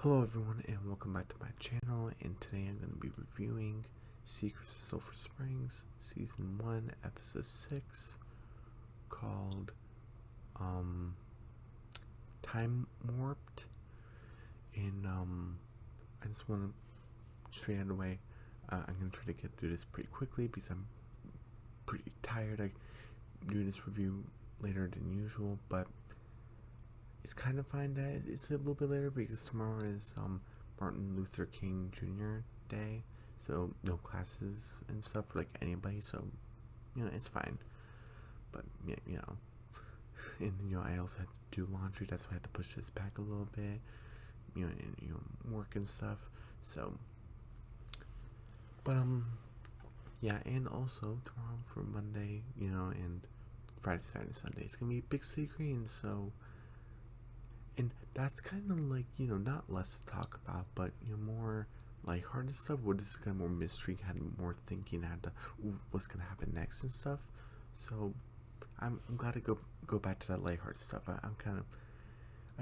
Hello everyone and welcome back to my channel, and today I'm going to be reviewing Secrets of Sulphur Springs Season 1 Episode 6 called Time Warped. And I just want to straight out of the way, I'm going to try to get through this pretty quickly because I'm pretty tired. I'm doing this review later than usual, but it's kind of fine that it's a little bit later because tomorrow is Martin Luther King Jr. Day, so no classes and stuff for like anybody, so it's fine. But and I also had to do laundry, that's why I had to push this back a little bit, and work and stuff. So, but yeah, and also tomorrow for Monday, and Friday, Saturday, Sunday, it's gonna be big city green, so. And that's kind of like, not less to talk about, but, more lighthearted stuff. What is kind of more mystery, had more thinking, had to, what's going to happen next and stuff. So, I'm glad to go back to that lighthearted stuff. I'm kind of,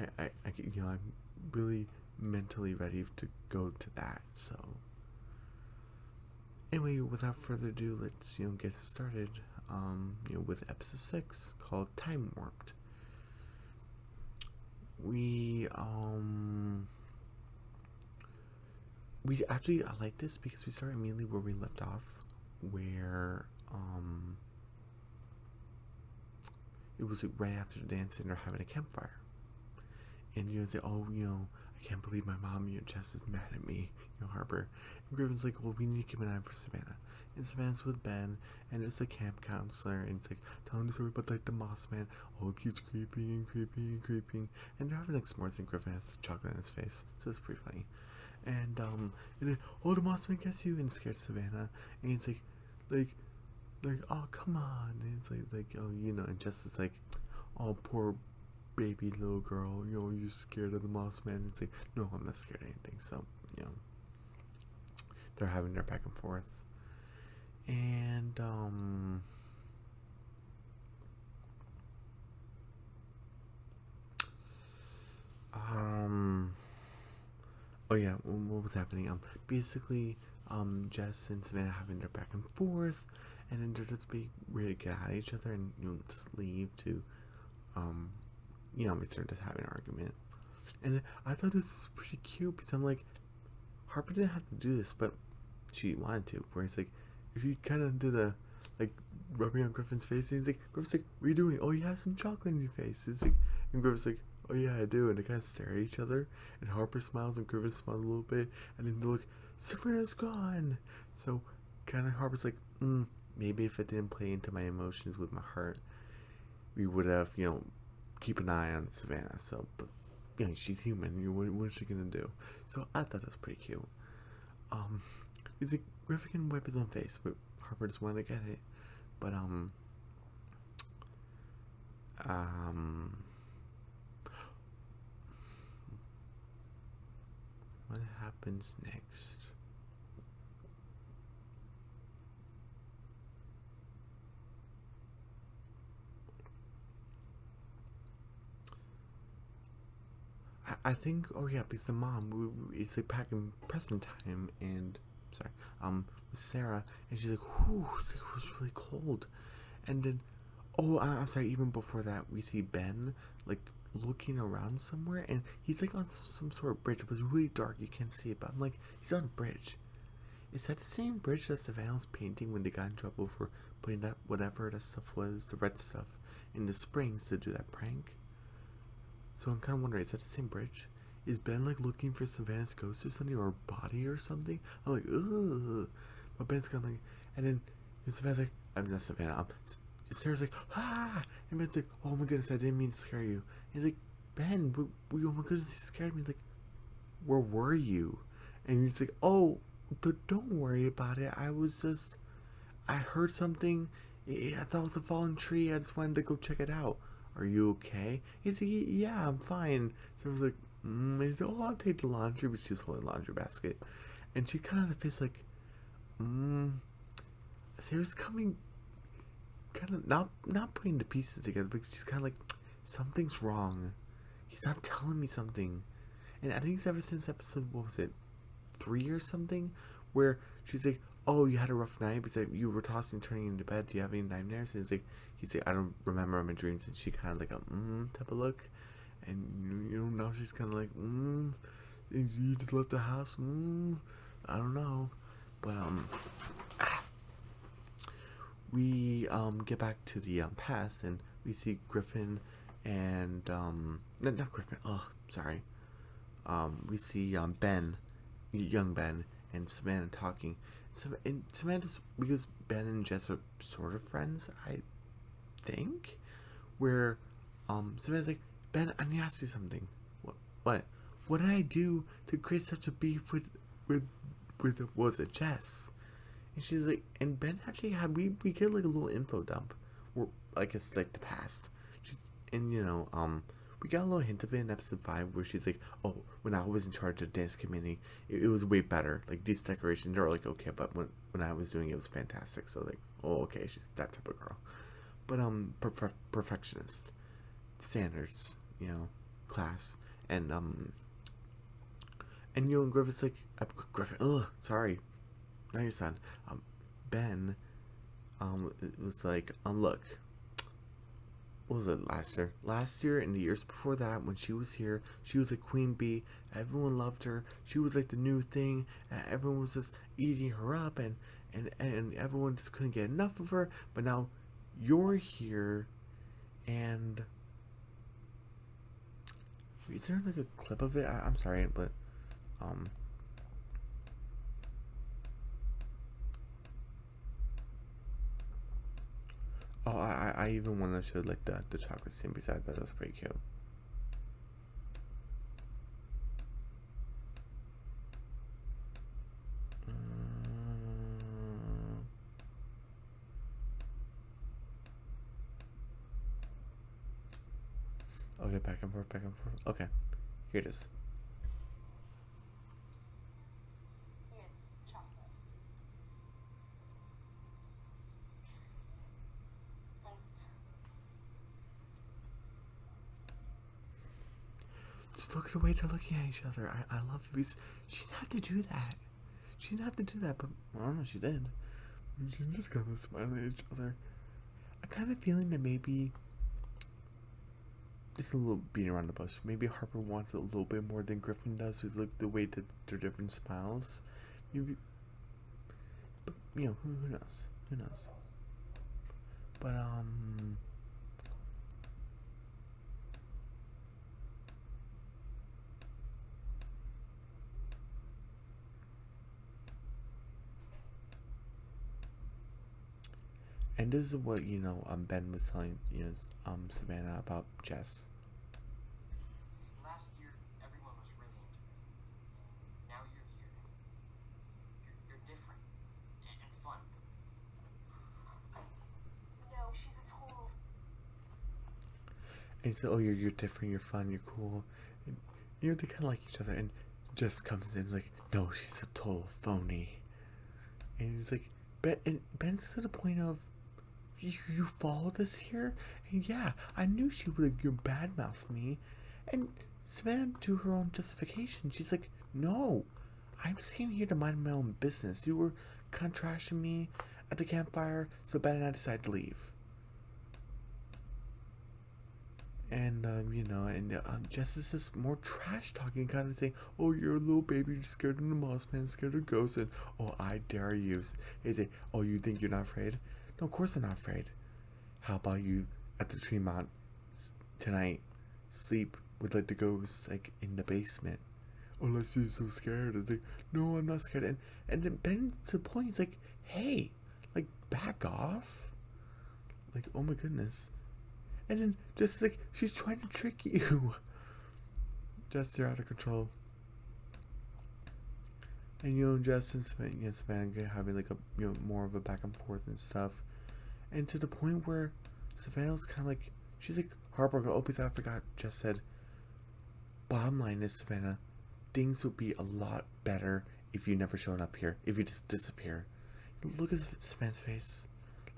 I'm really mentally ready to go to that. So, anyway, without further ado, let's, get started, with episode 6 called Time Warped. We actually, I like this because we start immediately where we left off, where it was like right after the dance and they're having a campfire, and say, I can't believe my mom, Jess is mad at me, Harper. And Griffin's like, well, we need to keep an eye for Savannah. And Savannah's with Ben, and it's a camp counselor, and it's like telling the story about like the moss man. Oh, it keeps creeping and creeping and creeping, and they're having like s'mores, and Griffin has chocolate in his face, so it's pretty funny. And then the moss man gets you, and scared Savannah, and it's like oh come on, and it's like and Jess is like, oh poor baby little girl, you're scared of the moss man. It's like, no, I'm not scared of anything. So they're having their back and forth. And oh yeah, what was happening? Basically, Jess and Savannah having their back and forth, and then they're just being ready to get at each other and just leave to we started just having an argument. And I thought this was pretty cute because I'm like, Harper didn't have to do this, but she wanted to. Where it's like, if you kind of did a rubbing on Griffin's face, and he's like, Griffin's like, what are you doing? Oh, you have some chocolate in your face. It's like, and Griffin's like, oh yeah, I do. And they kind of stare at each other, and Harper smiles and Griffin smiles a little bit, and then they look, Savannah's gone. So kind of Harper's like, maybe if I didn't play into my emotions with my heart, we would have, keep an eye on Savannah. So, but she's human. What is she gonna do? So I thought that was pretty cute. He's like, Griffin can wipe his own face, but Harper just wanted to get it. But what happens next? I think, oh yeah, because the mom, it's like packing present time, and with Sarah, and she's like, whew, it was really cold. And then, I'm sorry, even before that, we see Ben, like, looking around somewhere, and he's like on some sort of bridge, but it's really dark, you can't see it, but I'm like, he's on a bridge. Is that the same bridge that Savannah was painting when they got in trouble for putting that, whatever that stuff was, the red stuff, in the springs to do that prank? So I'm kind of wondering, is that the same bridge? Is Ben like looking for Savannah's ghost or something, or body or something? I'm like, ugh. But Ben's kind of like, and then Savannah's like, I'm not Savannah. Sarah's like, ah, and Ben's like, oh my goodness, I didn't mean to scare you. And he's like, Ben, oh my goodness, you scared me. Like, where were you? And he's like, oh, don't worry about it. I heard something. I thought it was a fallen tree. I just wanted to go check it out. Are you okay? He's like, yeah, I'm fine. So I was like, he's like, oh, I'll take the laundry, but she was holding a laundry basket. And she kind of feels like, Sarah's coming, kind of not putting the pieces together, but she's kind of like, something's wrong. He's not telling me something. And I think it's ever since episode, what was it, 3 or something, where she's like, "Oh, you had a rough night because you were tossing and turning into bed. Do you have any nightmares?" And he's like, "I don't remember my dreams." And she kind of like a type of look, and now she's kind of like, you just left the house. I don't know, but we get back to the past, and we see Griffin and not Griffin. Oh, sorry. We see Ben, young Ben, and Savannah talking. And Savannah's, because Ben and Jess are sort of friends, I think. Where Savannah's like, "Ben, I need to ask you something." What? What did I do to create such a beef with what was it, Jess? And she's like, and Ben actually had, we get like a little info dump, or like it's like the past. She's, and we got a little hint of it in episode 5 where she's like, "Oh, when I was in charge of the dance committee, it was way better. Like these decorations are like okay, but when I was doing it, it was fantastic." So like, oh okay, she's that type of girl. But perfectionist, standards, class, and Griffin's like, Griffin, sorry, not your son. Ben, it was like, look, what was it, last year and the years before that, when she was here, she was a queen bee. Everyone loved her. She was like the new thing. Everyone was just eating her up, and everyone just couldn't get enough of her. But now you're here, and is there like a clip of it? I'm sorry, but oh, I even want to show like the chocolate scene beside that. That was pretty cute. Okay, back and forth, back and forth. Okay, here it is. Just look at the way they're looking at each other. I love it because she didn't have to do that. She didn't have to do that, but I don't know, she did. She just kind of smiling at each other. I kind of feeling that maybe it's a little beating around the bush. Maybe Harper wants it a little bit more than Griffin does with like the way that they're different smiles. Maybe, but who knows? Who knows? But and this is what Ben was telling Savannah about Jess. Last year, everyone was really into it. Now you're here. You're different and fun. No, she's a total. And he said, "Oh, you're different. You're fun. You're cool." And, they kind of like each other. And Jess comes in like, "No, she's a total phony." And he's like, Ben's to the point of, you followed us here? And yeah, I knew she would badmouth me. And Savannah, to her own justification, she's like, "No, I'm just came here to mind my own business. You were kind of trashing me at the campfire, so Ben and I decided to leave." And Jess is just more trash talking, kind of saying, "Oh, you're a little baby, you're scared of the moss man, scared of ghosts, and oh, I dare you." Is it? "Oh, you think you're not afraid?" "No, of course I'm not afraid." "How about you at the Tremont tonight? Sleep with like the ghosts like in the basement." "Unless you're so scared." It's like, "No, I'm not scared." And then Ben to the point, he's like, "Hey, like back off." Like, oh my goodness. And then just like she's trying to trick you. Just you're out of control. And Jess and Savannah having like a more of a back and forth and stuff. And to the point where Savannah's kind of like, she's like, "Harper, oh please, I forgot." Jess said, "Bottom line is, Savannah, things would be a lot better if you never showed up here. If you just disappear." Look at Savannah's face.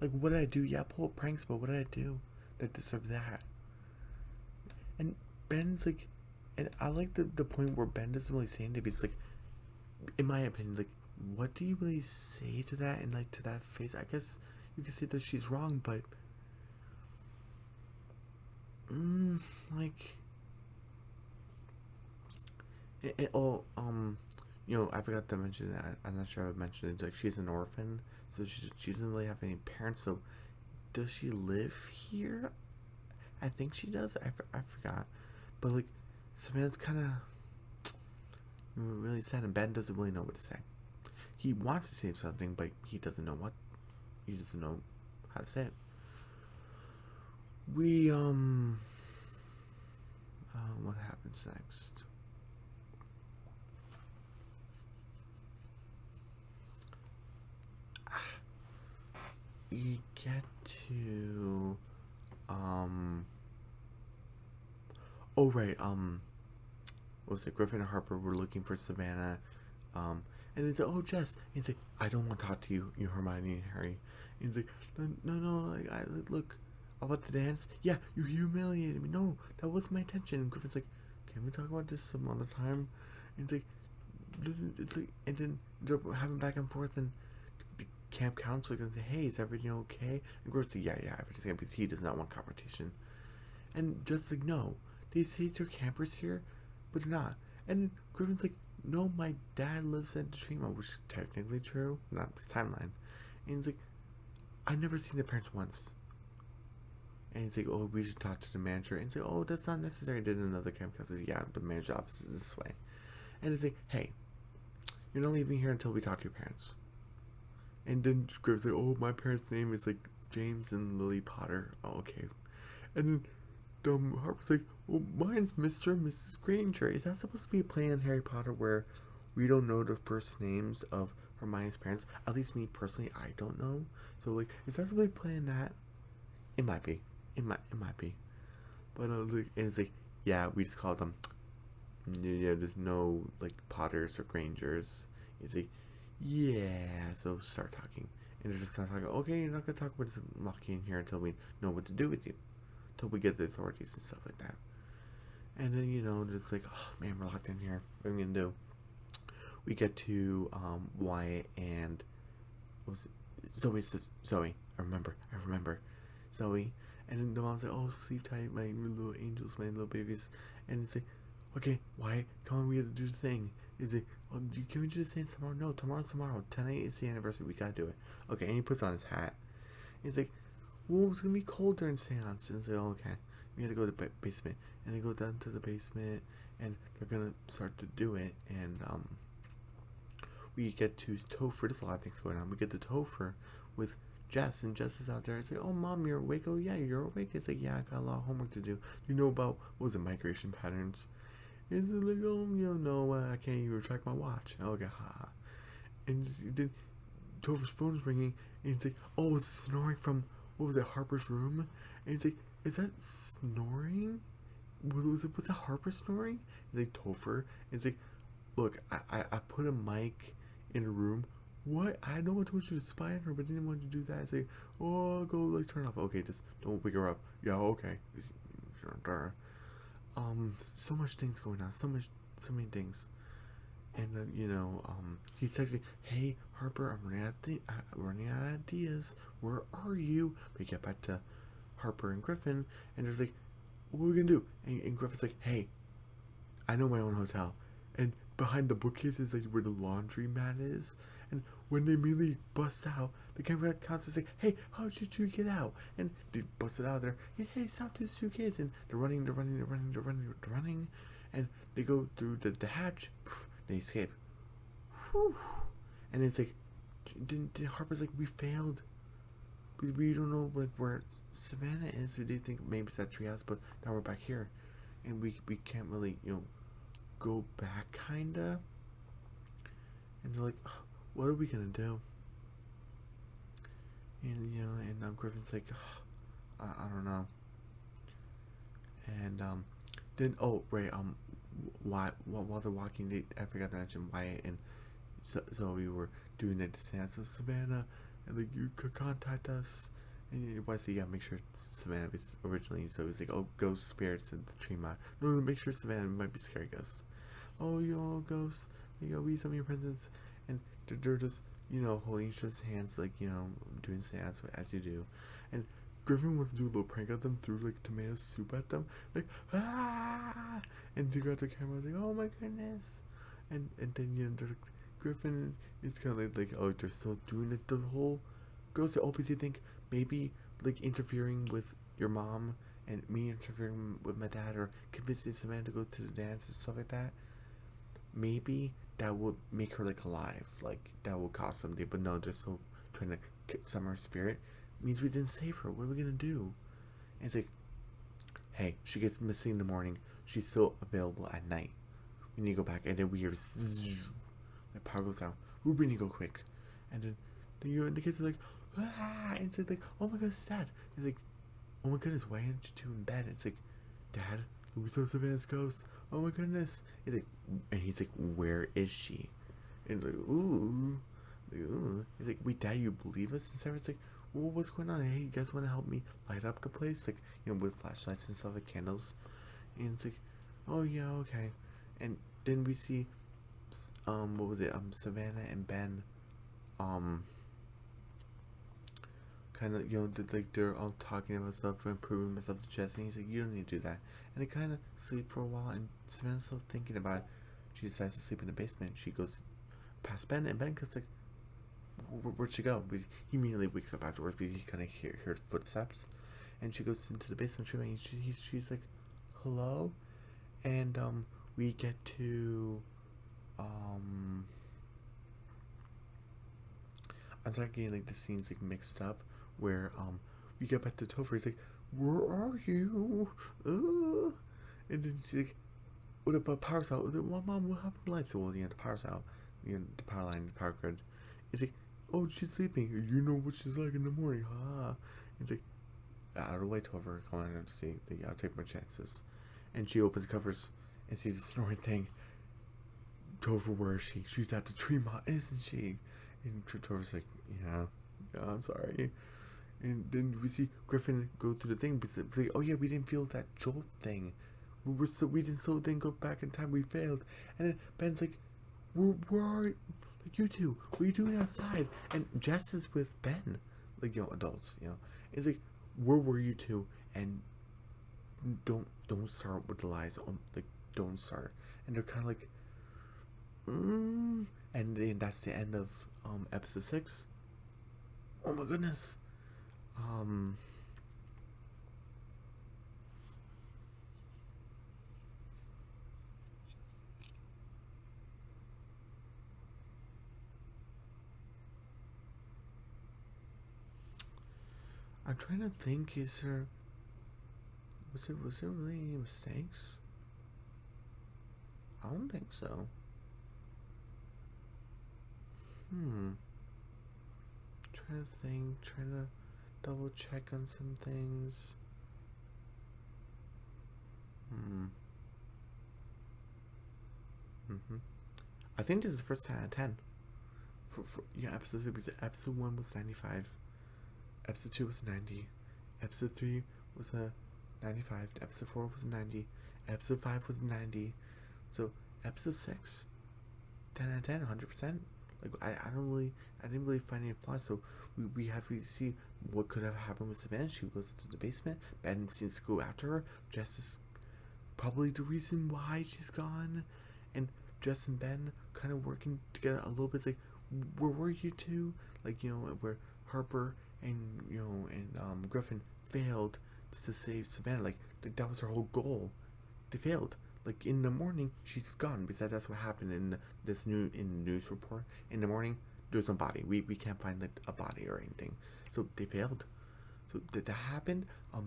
Like, what did I do? Yeah, pull up pranks, but what did I do that deserved that? And Ben's like, And I like the point where Ben doesn't really say anything. He's like, in my opinion, like, what do you really say to that? And like to that face, I guess you can say that she's wrong, but like, I forgot to mention that. I'm not sure I mentioned it. Like, she's an orphan, so she doesn't really have any parents. So, does she live here? I think she does. I forgot, but like, Savannah's kind of really sad, and Ben doesn't really know what to say. He wants to say something, but he doesn't know what. He doesn't know how to say it. We what happens next? We get to oh right, what was it? Griffin and Harper were looking for Savannah, and he's like, "Oh, Jess," and he's like, "I don't want to talk to you, Hermione and Harry." And he's like, "No, like, look, about the dance. Yeah, you humiliated me. No, that wasn't my intention." And Griffin's like, "Can we talk about this some other time?" And it's like, and then they're having back and forth, and the camp counselor goes, "Hey, is everything okay?" And Griffin's like, "Yeah, everything's okay," because he does not want confrontation. And just like, no, they say they're campers here, but they're not. And Griffin's like, "No, my dad lives in Tremont," which is technically true, not this timeline. And he's like, "I've never seen the parents once." And he's like, "Oh, we should talk to the manager." And he's like, "Oh, that's not necessary." Did another camp counselor, "Yeah, the manager's office is this way." And he's like, "Hey, you're not leaving here until we talk to your parents." And then Griffin's like, "Oh, my parents' name is like James and Lily Potter." Oh, okay. And then Harper's like, "Well, mine's Mr. and Mrs. Granger." Is that supposed to be a play on Harry Potter where we don't know the first names of Hermione's parents? At least me personally, I don't know. So like, is that supposed to be playing that? It might be. It might be. But like, it's like, yeah, we just call them. Yeah, there's no like Potters or Grangers. It's like, yeah. So start talking, and they're just not talking. "Okay, you're not gonna talk about this lucky in here until we know what to do with you, until we get the authorities and stuff like that." And then just like, "Oh man, we're locked in here. What are we gonna do?" We get to Wyatt and what was it? Zoe. I remember. Zoe. And then the mom's like, "Oh, sleep tight, my little angels, my little babies." And it's like, "Okay, Wyatt, come on, we have to do the thing." It's like, "Oh, can we do this dance tomorrow?" "No, tomorrow's tomorrow. 10 is the anniversary. We gotta do it." Okay, and he puts on his hat. He's like, "Well, it's gonna be cold during seance." And it's like, "Oh, okay." We have to go to the basement. And they go down to the basement, and they're gonna start to do it. And we get to Topher. There's a lot of things going on. We get to Topher with Jess, and Jess is out there. It's like, "Oh, Mom, you're awake?" "Oh, yeah, you're awake." It's like, "Yeah, I got a lot of homework to do. You know about, what was it, migration patterns?" It's like, "Oh, no, I can't even track my watch." Okay, ha. And then Topher's phone is ringing, and it's like, "Oh, it's snoring from, what was it, Harper's room?" And it's like, "Is that snoring? Was it Harper snoring?" It's like, Topher. It's like, "Look, I put a mic in a room." "What? I know I told you to spy on her, but I didn't want you to do that." I say, "Oh, go like turn off." "Okay, just don't wake her up." "Yeah, okay." So much things going on. So many things. And he's texting, "Hey, Harper, I'm running out of ideas. Where are you?" We get back to Harper and Griffin, and they're like, "What are we gonna do?" And Griffin's like, "Hey, I know my own hotel." And behind the bookcase is like where the laundry mat is. And when they immediately bust out, the camera counselor's like, "Hey, how did you two get out?" And they bust it out there. "Hey, stop this suitcase." And they're running. And they go through the hatch. They escape. Whew. And it's like, then Harper's like, "We failed. Because we don't know like where Savannah is." We did think maybe it's that treehouse, but now we're back here. And we can't really, go back, kinda. And they're like, "Oh, what are we gonna do?" And Griffin's like, "Oh, I don't know." And then, oh right, while they're walking, I forgot to mention Wyatt and Zoe were doing it to Santa. "Savannah, and like, you could contact us." And Wesley, yeah, make sure Savannah is originally. So he's like, oh, ghost spirits in the tree mod. No, no, make sure Savannah might be scary ghost. Oh, you all ghosts, you go, we some of your presents, and they're just, holding each other's hands, like, doing seance as you do, and Griffin wants to do a little prank at them, threw like tomato soup at them, like ah, and they got the camera like, oh my goodness, and then Griffin is kind of like, oh, they're still doing it. The whole ghost always you think maybe like interfering with your mom and me interfering with my dad or convincing Samantha to go to the dance and stuff like that. Maybe that would make her like alive, like that would cause something. But no, they're still trying to summon her spirit. It means we didn't save her. What are we gonna do? And it's like, hey, she gets missing in the morning. She's still available at night. We need to go back, and then we hear the power goes out. We need to go quick, and then the kids are like, ah, and it's like, oh my goodness, Dad. It's like, oh my goodness, why aren't you two in bed? It's like, Dad, we saw Savannah's ghost. Oh my goodness. He's like, and he's like, where is she? And like, ooh. He's like, wait, Dad, you believe us? And Sarah's like, well, what's going on? Hey, you guys want to help me light up the place? Like, with flashlights and stuff, like candles. And it's like, oh yeah, okay. And then we see, what was it? Savannah and Ben, kind of, they're all talking about stuff and proving myself to Jesse. And he's like, you don't need to do that. And they kind of sleep for a while, and Savannah's still thinking about it. She decides to sleep in the basement. She goes past Ben, and Ben goes like, where'd she go? He immediately wakes up afterwards because he kind of heard footsteps. And she goes into the basement room, and she's like, hello? And we get to I'm starting getting like the scenes like mixed up where we get back to Topher. He's like, where are you? And then she's like, what about power's out? Well, Mom, what happened to the lights? Well, the power's out. The power line, the power grid. It's like, oh, she's sleeping. You know what she's like in the morning, huh? It's like, out of the way, Topher. Come on and see. I'll take my chances. And she opens the covers and sees the snoring thing. Topher, where is she? She's at the tree mod, isn't she? And Topher's like, yeah, I'm sorry. And then we see Griffin go through the thing, but it's like, oh yeah, we didn't feel that jolt thing. We didn't go back in time. We failed. And then Ben's like, where are you? Like, you two, what are you doing outside? And Jess is with Ben, like, adults, It's like, where were you two? And don't start with the lies. Like, don't start. And they're kind of like, and then that's the end of episode 6. Oh my goodness. I'm trying to think, was there really any mistakes? I don't think so. Trying to think, trying to double check on some things. I think this is the first 10 out of 10. Episode 1 was 95. Episode 2 was 90. Episode 3 was a 95. Episode 4 was a 90. Episode 5 was 90. So episode 6, 10 out of 10, 100%. Like, I didn't really find any flaws. So we have to see what could have happened with Savannah. She goes into the basement. Ben seems to go after her. Jess is probably the reason why she's gone. And Jess and Ben kind of working together a little bit. It's like, where were you two? Like, where Harper and Griffin failed just to save Savannah. Like that was her whole goal. They failed. Like, in the morning, she's gone because that's what happened in the news report. In the morning, there's no body. We can't find like a body or anything. So they failed. So did that happen? I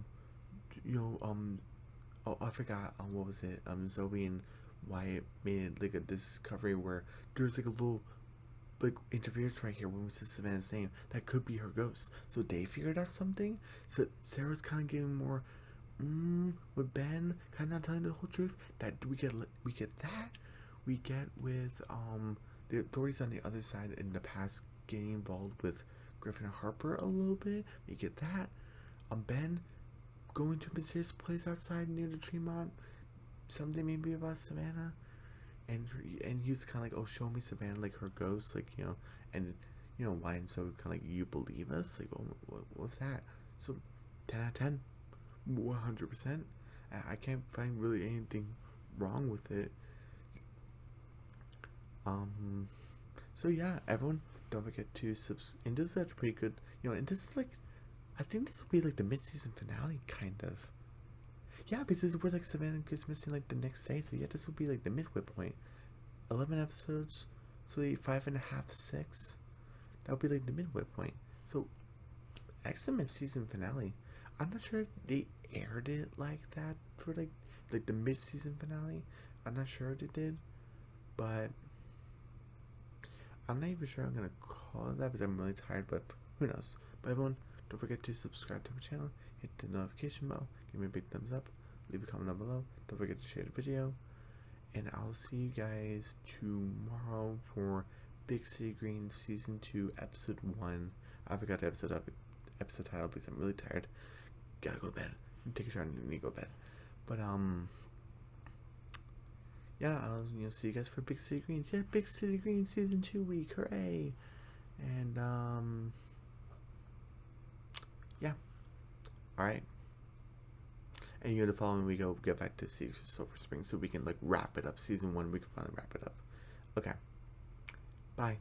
forgot. What was it? Zoe and Wyatt made like a discovery where there's like a little like interference right here when we said Savannah's name. That could be her ghost. So they figured out something. So Sarah's kind of giving more. With Ben kind of not telling the whole truth. That we get that. We get with the authorities on the other side in the past getting involved with Griffin and Harper a little bit. You get that. Ben going to a mysterious place outside near the Tremont. Something maybe about Savannah. And he was kind of like, oh, show me Savannah, like her ghost, like, and why? And so kind of like, you believe us, like, oh, what's that? So 10 out of 10, 100%. I can't find really anything wrong with it. So yeah, everyone, don't forget to and this is actually pretty good, and this is like, I think this will be like the mid-season finale, kind of. Yeah, because we're like Savannah gets missing like the next day, so yeah, this will be like the midway point. 11 episodes, so 5.5, 6. That would be like the midway point. So, excellent mid-season finale. I'm not sure if they aired it like that for like the mid-season finale. I'm not sure if they did, but I'm not even sure I'm gonna call it that because I'm really tired. But who knows? But everyone, don't forget to subscribe to my channel, hit the notification bell, give me a big thumbs up, leave a comment down below. Don't forget to share the video, and I'll see you guys tomorrow for Big City Green Season 2, Episode 1. I forgot the episode title because I'm really tired. Gotta go to bed. Take a shower and need to go to bed. But yeah, I'll see you guys for Big City Greens. Yeah, Big City Greens Season 2 week, hooray! And yeah, all right. And the following week I'll get back to Sulphur Spring so we can like wrap it up. Season 1, we can finally wrap it up. Okay, bye.